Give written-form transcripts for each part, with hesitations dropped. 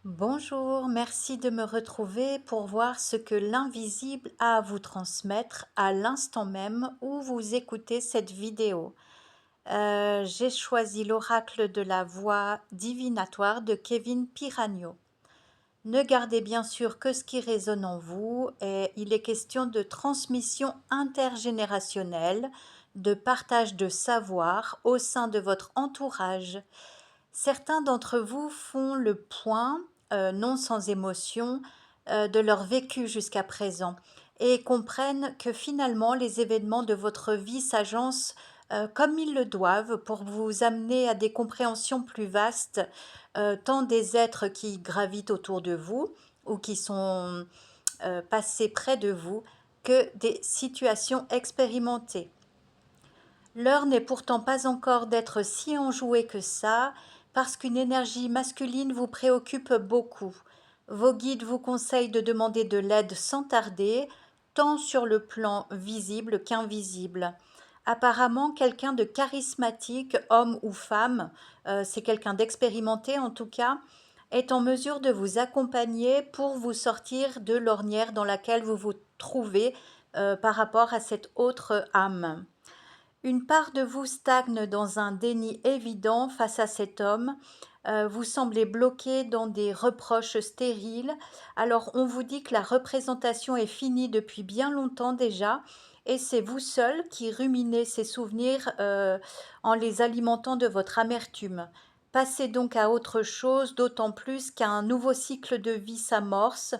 Bonjour, merci de me retrouver pour voir ce que l'invisible a à vous transmettre à l'instant même où vous écoutez cette vidéo. J'ai choisi l'oracle de la voix divinatoire de Kevin Piranio. Ne gardez bien sûr que ce qui résonne en vous et il est question de transmission intergénérationnelle, de partage de savoir au sein de votre entourage. Certains d'entre vous font le point, non sans émotion, de leur vécu jusqu'à présent et comprennent que finalement les événements de votre vie s'agencent comme ils le doivent pour vous amener à des compréhensions plus vastes, tant des êtres qui gravitent autour de vous ou qui sont passés près de vous que des situations expérimentées. L'heure n'est pourtant pas encore d'être si enjouée que ça, parce qu'une énergie masculine vous préoccupe beaucoup. Vos guides vous conseillent de demander de l'aide sans tarder, tant sur le plan visible qu'invisible. Apparemment, quelqu'un de charismatique, homme ou femme, c'est quelqu'un d'expérimenté en tout cas, est en mesure de vous accompagner pour vous sortir de l'ornière dans laquelle vous vous trouvez par rapport à cette autre âme. Une part de vous stagne dans un déni évident face à cet homme. Vous semblez bloqué dans des reproches stériles. Alors on vous dit que la représentation est finie depuis bien longtemps déjà et c'est vous seul qui ruminez ces souvenirs en les alimentant de votre amertume. Passez donc à autre chose, d'autant plus qu'un nouveau cycle de vie s'amorce.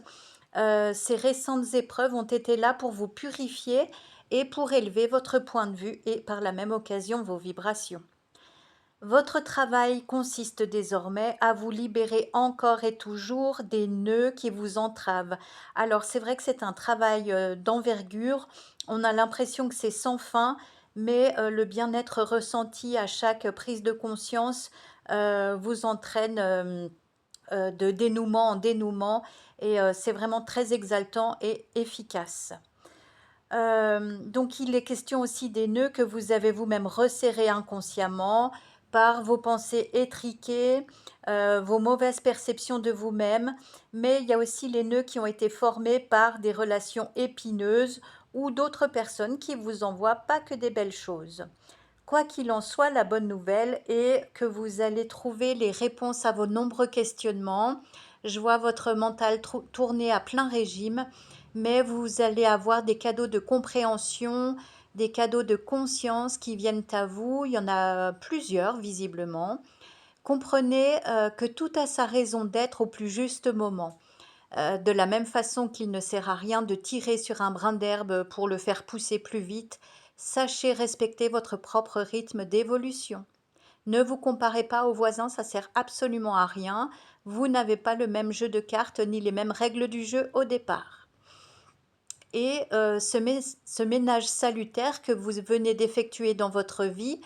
Ces récentes épreuves ont été là pour vous purifier et pour élever votre point de vue et par la même occasion vos vibrations. Votre travail consiste désormais à vous libérer encore et toujours des nœuds qui vous entravent. Alors c'est vrai que c'est un travail d'envergure, on a l'impression que c'est sans fin, mais le bien-être ressenti à chaque prise de conscience vous entraîne de dénouement en dénouement et c'est vraiment très exaltant et efficace. Donc il est question aussi des nœuds que vous avez vous-même resserrés inconsciemment par vos pensées étriquées, vos mauvaises perceptions de vous-même, mais il y a aussi les nœuds qui ont été formés par des relations épineuses ou d'autres personnes qui vous envoient pas que des belles choses. Quoi qu'il en soit, la bonne nouvelle est que vous allez trouver les réponses à vos nombreux questionnements. Je vois votre mental tourner à plein régime, mais vous allez avoir des cadeaux de compréhension, des cadeaux de conscience qui viennent à vous. Il y en a plusieurs, visiblement. Comprenez que tout a sa raison d'être au plus juste moment. De la même façon qu'il ne sert à rien de tirer sur un brin d'herbe pour le faire pousser plus vite, sachez respecter votre propre rythme d'évolution. Ne vous comparez pas aux voisins, ça sert absolument à rien. Vous n'avez pas le même jeu de cartes ni les mêmes règles du jeu au départ. Et ce ménage salutaire que vous venez d'effectuer dans votre vie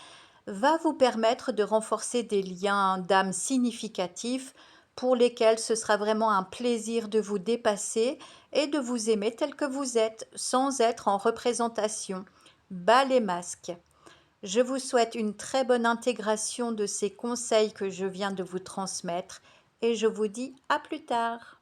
va vous permettre de renforcer des liens d'âme significatifs pour lesquels ce sera vraiment un plaisir de vous dépasser et de vous aimer tel que vous êtes, sans être en représentation. Bas les masques. Je vous souhaite une très bonne intégration de ces conseils que je viens de vous transmettre et je vous dis à plus tard.